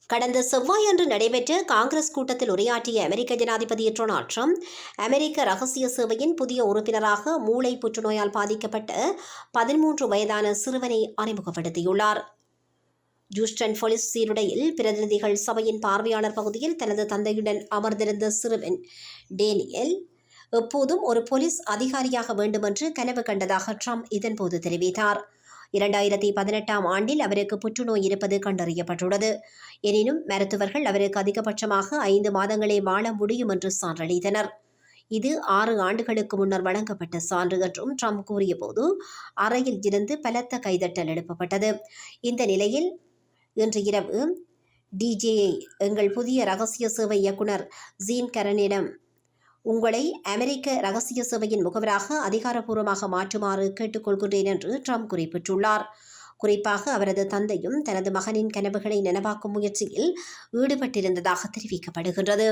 கடந்த செவ்வாயன்று நடைபெற்ற காங்கிரஸ் கூட்டத்தில் உரையாற்றிய அமெரிக்க ஜனாதிபதி டொனால்ட் ட்ரம்ப் அமெரிக்க ரகசிய சேவையின் புதிய உறுப்பினராக மூளை புற்றுநோயால் பாதிக்கப்பட்ட 13 வயதான சிறுவனை அறிமுகப்படுத்தியுள்ளார். ஜூஸ்டன் போலீஸ் சீருடையில் பிரதிநிதிகள் சபையின் பார்வையாளர் பகுதியில் தனது தந்தையுடன் அமர்ந்திருந்த சிறுவன் டேனியல் எப்போதும் ஒரு போலீஸ் அதிகாரியாக வேண்டுமென்று கனவு கண்டதாக ட்ரம்ப் இதன்போது தெரிவித்தார். 2018 ஆண்டில் அவருக்கு புற்றுநோய் இருப்பது கண்டறியப்பட்டுள்ளது. எனினும் மருத்துவர்கள் அவருக்கு அதிகபட்சமாக 5 மாதங்களே வாழ முடியும் என்று சான்றளித்தனர். இது 6 ஆண்டுகளுக்கு முன்னர் வழங்கப்பட்ட சான்று என்றும் ட்ரம்ப் கூறியபோது அறையில் இருந்து பலத்த கைதட்டல் எழுப்பப்பட்டது. இந்த நிலையில் இன்று இரவு டிஜேஐ எங்கள் புதிய ரகசிய சேவை இயக்குனர் ஜீன் கரனிடம் உங்களை அமெரிக்க ரகசிய சேவையின் முகவராக அதிகாரப்பூர்வமாக மாற்றுமாறு கேட்டுக்கொள்கின்றேன் என்று ட்ரம்ப் குறிப்பிட்டுள்ளார். குறிப்பாக அவரது தந்தையும் தனது மகனின் கனவுகளை நனவாக்கும் முயற்சியில் ஈடுபட்டிருந்ததாக தெரிவிக்கப்படுகின்றது.